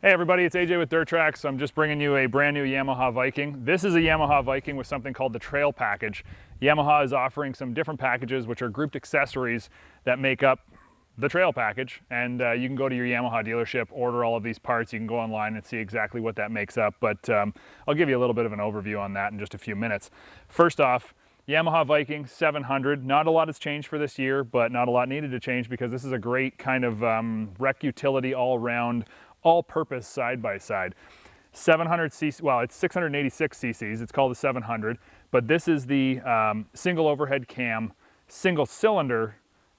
Hey everybody, it's AJ with TRAX. I'm just bringing you a brand new Yamaha Viking. This is a Yamaha Viking with something called the Trail Package. Yamaha is offering some different packages, which are grouped accessories that make up the Trail Package. And you can go to your Yamaha dealership, order all of these parts. You can go online and see exactly what that makes up. But I'll give you a little bit of an overview on that in just a few minutes. First off, Yamaha Viking 700. Not a lot has changed for this year, but not a lot needed to change because this is a great kind of rec utility all-around, all-purpose side-by-side. 700 cc, well, it's 686 cc's. It's called the 700, but this is the single overhead cam, single cylinder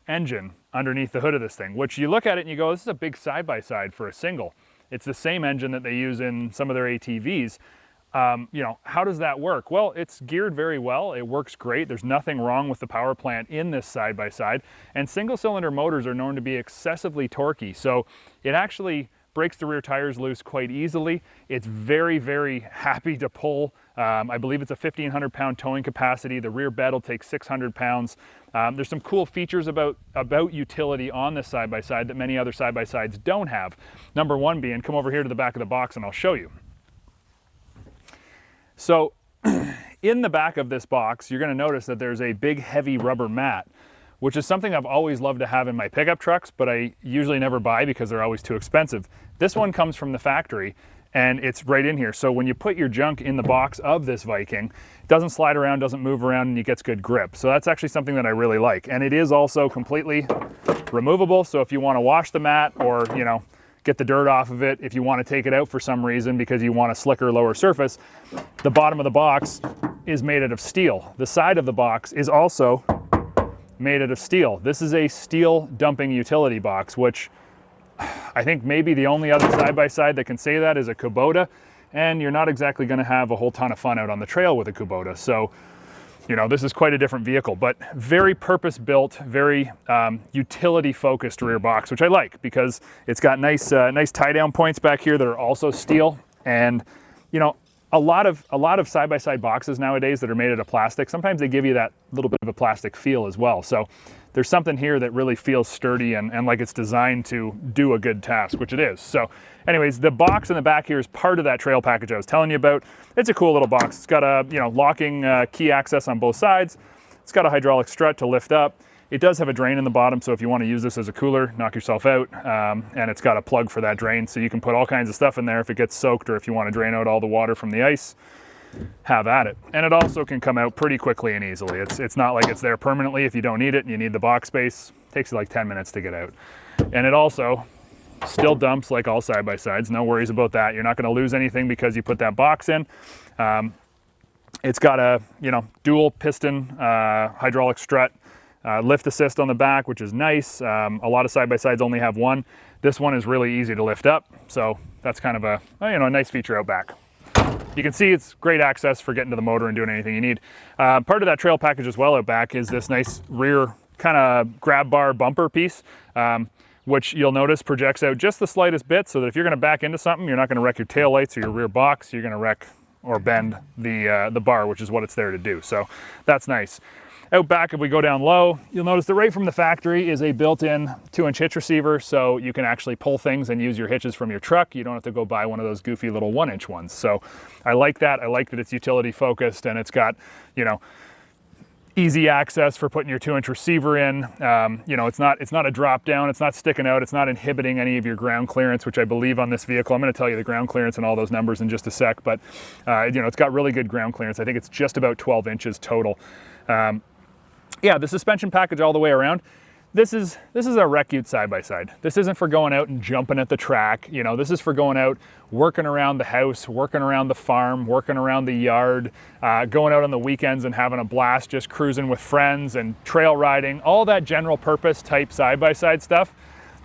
engine underneath the hood of this thing, which you look at it and you go, this is a big side-by-side for a single. It's the same engine that they use in some of their ATVs. You know, how does that work? Well, it's geared very well. It works great. There's nothing wrong with the power plant in this side-by-side, and single cylinder motors are known to be excessively torquey. So it actually breaks the rear tires loose quite easily. It's very, very happy to pull. I believe it's a 1,500 pound towing capacity. The rear bed will take 600 pounds. There's some cool features about utility on this side-by-side that many other side-by-sides don't have. Number one being, come over here to the back of the box and I'll show you. So in the back of this box, you're gonna notice that there's a big heavy rubber mat, which is something I've always loved to have in my pickup trucks, but I usually never buy because they're always too expensive. This one comes from the factory and it's right in here. So when you put your junk in the box of this Viking, it doesn't slide around, doesn't move around, and it gets good grip. So that's actually something that I really like. And it is also completely removable. So if you want to wash the mat or, you know, get the dirt off of it, if you want to take it out for some reason because you want a slicker, lower surface, the bottom of the box is made out of steel. The side of the box is also made out of steel. This is a steel dumping utility box, which I think maybe the only other side-by-side that can say that is a Kubota, and you're not exactly going to have a whole ton of fun out on the trail with a Kubota. So, you know, this is quite a different vehicle, but very purpose-built, very utility-focused rear box, which I like because it's got nice tie-down points back here that are also steel. And, you know, a lot of side-by-side boxes nowadays that are made out of plastic, sometimes they give you that little bit of a plastic feel as well. So there's something here that really feels sturdy and like it's designed to do a good task, which it is. So anyways, the box in the back here is part of that trail package I was telling you about. It's a cool little box. It's got a, you know, locking key access on both sides. It's got a hydraulic strut to lift up. It does have a drain in the bottom, so if you want to use this as a cooler, knock yourself out. And it's got a plug for that drain, so you can put all kinds of stuff in there if it gets soaked or if you want to drain out all the water from the ice, have at it. And it also can come out pretty quickly and easily. It's not like it's there permanently if you don't need it and you need the box space. It takes you like 10 minutes to get out. And it also still dumps like all side-by-sides. No worries about that. You're not going to lose anything because you put that box in. It's got a, you know, dual piston hydraulic strut. Lift assist on the back, which is nice. A lot of side-by-sides only have one. This one is really easy to lift up, so that's kind of a, you know, a nice feature out back. You can see it's great access for getting to the motor and doing anything you need. Part of that trail package as well out back is this nice rear kind of grab bar bumper piece, which you'll notice projects out just the slightest bit so that if you're going to back into something, you're not going to wreck your tail lights or your rear box. You're going to wreck or bend the bar, which is what it's there to do. So that's nice. Out back, if we go down low, you'll notice that right from the factory is a built-in 2-inch hitch receiver, so you can actually pull things and use your hitches from your truck. You don't have to go buy one of those goofy little 1-inch ones. So I like that. I like that it's utility focused and it's got, you know, easy access for putting your 2-inch receiver in. You know, it's not a drop down, it's not sticking out, it's not inhibiting any of your ground clearance, which I believe on this vehicle. I'm going to tell you the ground clearance and all those numbers in just a sec, but you know, it's got really good ground clearance. I think it's just about 12 inches total. Yeah, the suspension package all the way around. This is a rec ute side-by-side. This isn't for going out and jumping at the track. You know, this is for going out, working around the house, working around the farm, working around the yard, going out on the weekends and having a blast, just cruising with friends and trail riding, all that general purpose type side-by-side stuff.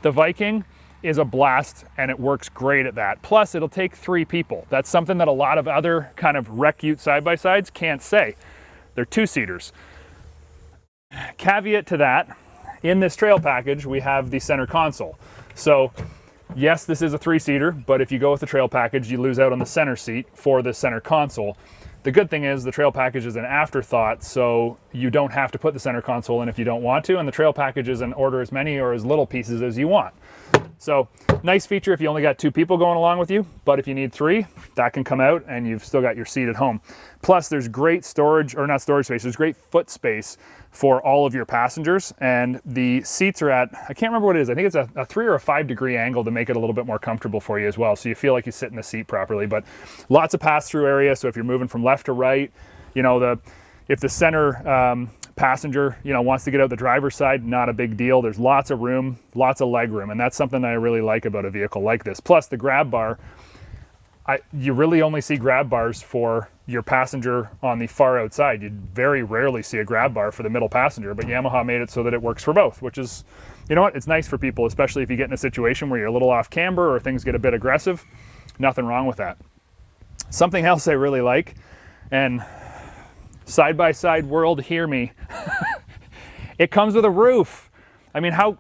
The Viking is a blast and it works great at that. Plus, it'll take 3 people. That's something that a lot of other kind of rec ute side-by-sides can't say. They're 2-seaters. Caveat to that, in this trail package, we have the center console. So yes, this is a 3-seater, but if you go with the trail package, you lose out on the center seat for the center console. The good thing is the trail package is an afterthought, so you don't have to put the center console in if you don't want to, and the trail package is an order as many or as little pieces as you want. So nice feature if you only got 2 people going along with you, but if you need 3, that can come out and you've still got your seat at home. Plus there's great storage, or not storage space, there's great foot space for all of your passengers, and the seats are at, I can't remember what it is, I think it's a 3 or a 5 degree angle to make it a little bit more comfortable for you as well, so you feel like you sit in the seat properly. But lots of pass-through area, so if you're moving from left to right, you know, if the center passenger, you know, wants to get out the driver's side, not a big deal. There's lots of room, lots of leg room, and that's something that I really like about a vehicle like this. Plus the grab bar, you really only see grab bars for your passenger on the far outside. You very rarely see a grab bar for the middle passenger, but Yamaha made it so that it works for both, which is, you know what, it's nice for people, especially if you get in a situation where you're a little off camber or things get a bit aggressive. Nothing wrong with that. Something else I really like, and side-by-side world, hear me. It comes with a roof. I mean, how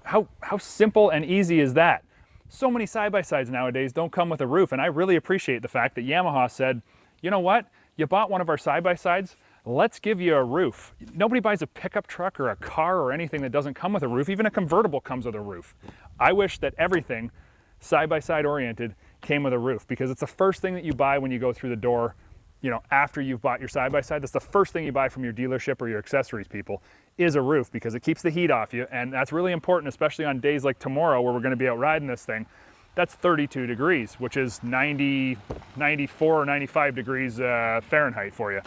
simple and easy is that? So many side-by-sides nowadays don't come with a roof, and I really appreciate the fact that Yamaha said, you know what, you bought one of our side-by-sides, let's give you a roof. Nobody buys a pickup truck or a car or anything that doesn't come with a roof. Even a convertible comes with a roof. I wish that everything side-by-side oriented came with a roof, because it's the first thing that you buy when you go through the door. You know, after you've bought your side-by-side, that's the first thing you buy from your dealership or your accessories people, is a roof, because it keeps the heat off you, and that's really important, especially on days like tomorrow where we're going to be out riding this thing. That's 32 degrees, which is 90, 94 or 95 degrees Fahrenheit for you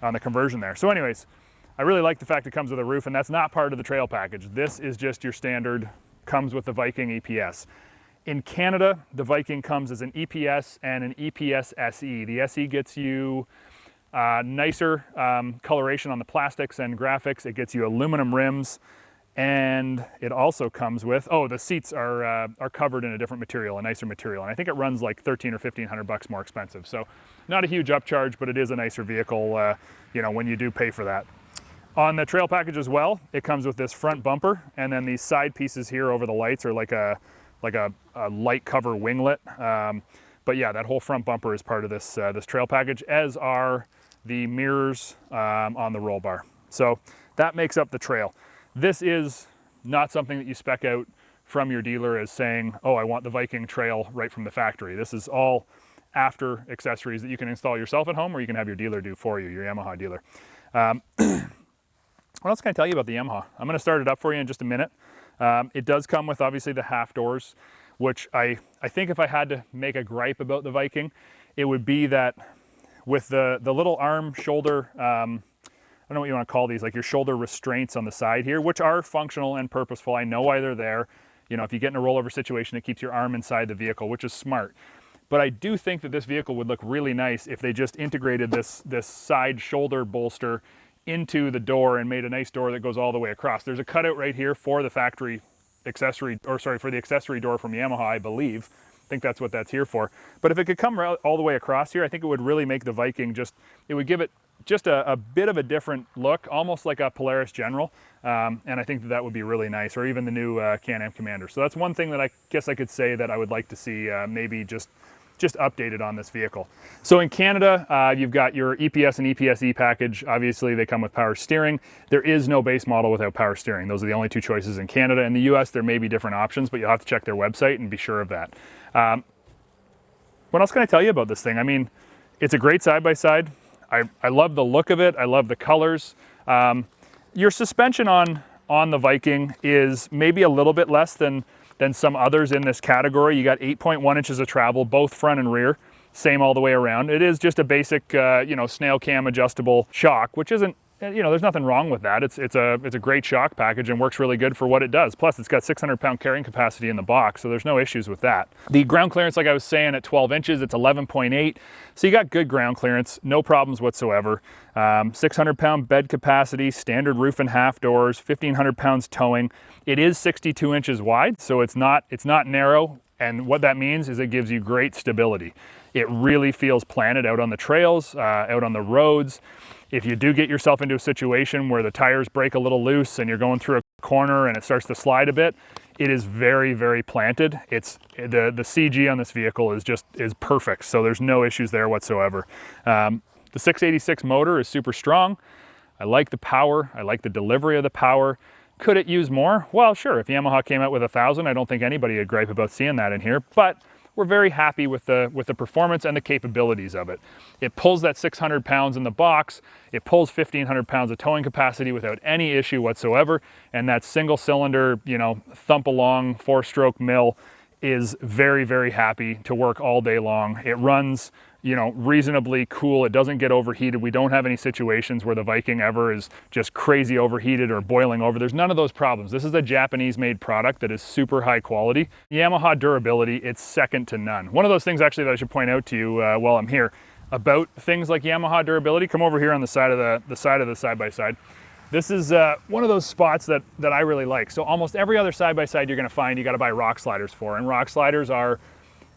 on the conversion there. So anyways, I really like the fact it comes with a roof, and that's not part of the trail package. This is just your standard, comes with the Viking EPS. In Canada, the Viking comes as an EPS and an EPS SE. The SE gets you nicer coloration on the plastics and graphics. It gets you aluminum rims, and it also comes with, oh, the seats are covered in a different material, a nicer material, and I think it runs like $1,300 or $1,500 more expensive. So not a huge upcharge, but it is a nicer vehicle, you know, when you do pay for that. On the trail package as well, it comes with this front bumper, and then these side pieces here over the lights are like a light cover winglet. But yeah, that whole front bumper is part of this this trail package, as are the mirrors on the roll bar. So that makes up the trail. This is not something that you spec out from your dealer as saying, oh, I want the Viking trail right from the factory. This is all after accessories that you can install yourself at home, or you can have your dealer do for you, your Yamaha dealer. What else can I tell you about the Yamaha? I'm going to start it up for you in just a minute. It does come with obviously the half doors, which I think if I had to make a gripe about the Viking, it would be that with the little arm shoulder, I don't know what you want to call these, like your shoulder restraints on the side here, which are functional and purposeful. I know why they're there. You know, if you get in a rollover situation, it keeps your arm inside the vehicle, which is smart. But I do think that this vehicle would look really nice if they just integrated this side shoulder bolster into the door and made a nice door that goes all the way across. There's a cutout right here for the factory accessory, or sorry, for the accessory door from Yamaha, I believe. I think that's what that's here for. But if it could come all the way across here, I think it would really make the Viking it would give it just a bit of a different look, almost like a Polaris General. And I think that would be really nice, or even the new Can-Am Commander. So that's one thing that I guess I could say that I would like to see maybe just updated on this vehicle. So in Canada, you've got your EPS and EPSE package. Obviously, they come with power steering. There is no base model without power steering. Those are the only 2 choices in Canada. In the US, there may be different options, but you'll have to check their website and be sure of that. What else can I tell you about this thing? I mean, it's a great side-by-side. I love the look of it. I love the colors. Your suspension on the Viking is maybe a little bit less than some others in this category. You got 8.1 inches of travel, both front and rear, same all the way around. It is just a basic, you know, snail cam adjustable shock, which isn't, you know, there's nothing wrong with that. It's a great shock package and works really good for what it does. Plus, it's got 600-pound carrying capacity in the box, so there's no issues with that. The ground clearance, like I was saying, at 12 inches, it's 11.8. So you got good ground clearance, no problems whatsoever. 600-pound bed capacity, standard roof and half doors, 1,500 pounds towing. It is 62 inches wide, so it's not narrow, and what that means is it gives you great stability. It really feels planted out on the trails, out on the roads. If you do get yourself into a situation where the tires break a little loose and you're going through a corner and it starts to slide a bit, it is very, very planted. It's the CG on this vehicle is perfect, so there's no issues there whatsoever. The 686 motor is super strong. I like the power. I like the delivery of the power. Could it use more? Well, sure, if Yamaha came out with 1,000, I don't think anybody would gripe about seeing that in here, but we're very happy with the performance and the capabilities of it. It pulls that 600 pounds in the box, it pulls 1,500 pounds of towing capacity without any issue whatsoever, and that single cylinder, you know, thump along 4-stroke mill is very, very happy to work all day long. It runs, you know, reasonably cool. It doesn't get overheated. We don't have any situations where the Viking ever is just crazy overheated or boiling over. There's none of those problems. This is a Japanese made product that is super high quality. Yamaha durability, it's second to none. One of those things actually that I should point out to you while I'm here about things like Yamaha durability, come over here on the side of the side-by-side. This is one of those spots that I really like. So almost every other side-by-side you're gonna find, you gotta buy rock sliders for, and rock sliders are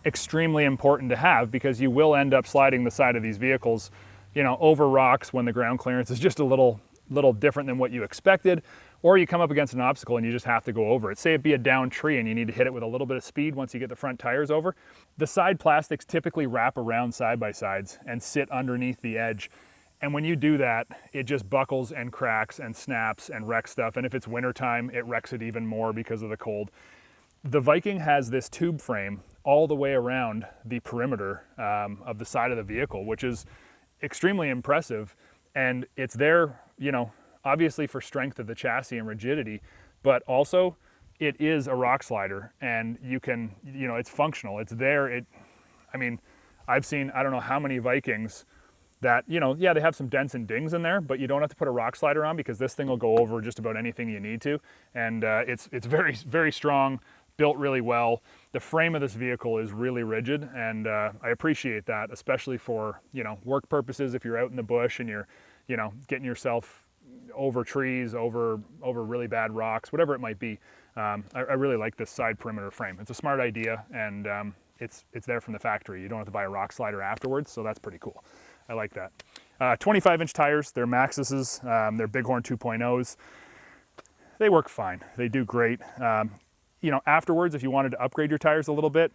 extremely important to have because you will end up sliding the side of these vehicles, you know, over rocks when the ground clearance is just a little different than what you expected, or you come up against an obstacle and you just have to go over it. Say it be a down tree and you need to hit it with a little bit of speed once you get the front tires over. The side plastics typically wrap around side-by-sides and sit underneath the edge. And when you do that, it just buckles and cracks and snaps and wrecks stuff. And if it's wintertime, it wrecks it even more because of the cold. The Viking has this tube frame all the way around the perimeter of the side of the vehicle, which is extremely impressive. And it's there, you know, obviously for strength of the chassis and rigidity, but also it is a rock slider and you can, you know, it's functional. It's there. I mean, I've seen, I don't know how many Vikings that, you know, yeah, they have some dents and dings in there, but you don't have to put a rock slider on because this thing will go over just about anything you need to. And it's very, very strong, built really well. The frame of this vehicle is really rigid, and I appreciate that, especially for, you know, work purposes. If you're out in the bush and you're, you know, getting yourself over trees, over really bad rocks, whatever it might be. I really like this side perimeter frame. It's a smart idea, and it's there from the factory. You don't have to buy a rock slider afterwards, so that's pretty cool. I like that. 25-inch tires, they're Maxxis's, they're Bighorn 2.0s. They work fine, they do great. You know, afterwards, if you wanted to upgrade your tires a little bit,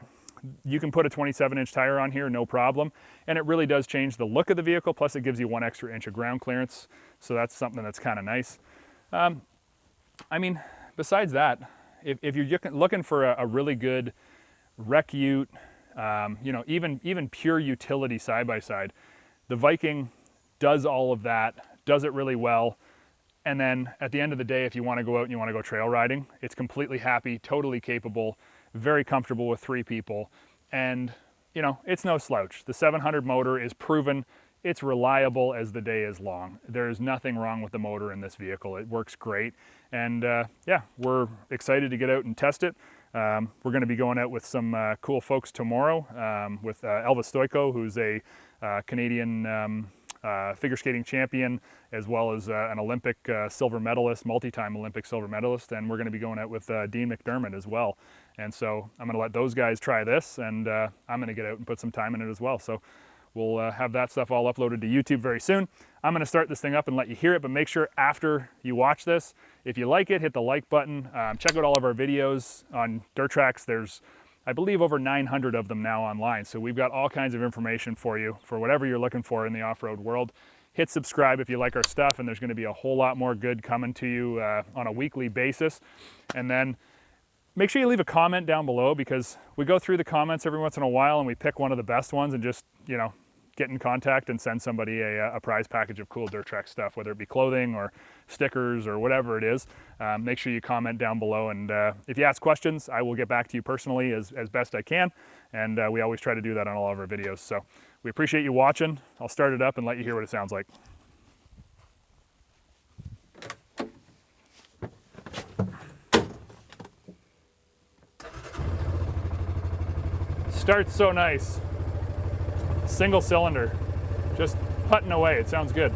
you can put a 27-inch tire on here, no problem. And it really does change the look of the vehicle, plus it gives you 1 extra inch of ground clearance. So that's something that's kind of nice. I mean, besides that, if you're looking for a really good rec ute, you know, even pure utility side-by-side, the Viking does all of that, does it really well. And then at the end of the day, if you want to go out and you want to go trail riding, it's completely happy, totally capable, very comfortable with 3 people. And, you know, it's no slouch. The 700 motor is proven. It's reliable as the day is long. There's nothing wrong with the motor in this vehicle. It works great. And yeah, we're excited to get out and test it. We're going to be going out with some cool folks tomorrow with Elvis Stoico, who's a Canadian figure skating champion, as well as an Olympic silver medalist, multi-time Olympic silver medalist, and we're going to be going out with Dean McDermott as well. And so I'm going to let those guys try this, and I'm going to get out and put some time in it as well. So we'll have that stuff all uploaded to YouTube very soon. I'm going to start this thing up and let you hear it, but make sure after you watch this, if you like it, hit the like button. Check out all of our videos on Dirt Tracks. There's, I believe, over 900 of them now online. So we've got all kinds of information for you for whatever you're looking for in the off-road world. Hit subscribe if you like our stuff, and there's going to be a whole lot more good coming to you on a weekly basis. And then make sure you leave a comment down below, because we go through the comments every once in a while and we pick one of the best ones and just, you know, get in contact and send somebody a prize package of cool Dirt Track stuff, whether it be clothing or stickers or whatever it is. Make sure you comment down below, and if you ask questions, I will get back to you personally as best I can, and we always try to do that on all of our videos. So we appreciate you watching. I'll start it up and let you hear what it sounds like. Starts so nice. Single cylinder, just putting away. It sounds good.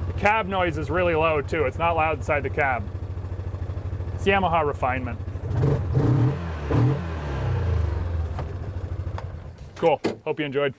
The cab noise is really low too. It's not loud inside the cab. It's Yamaha refinement. Cool. Hope you enjoyed.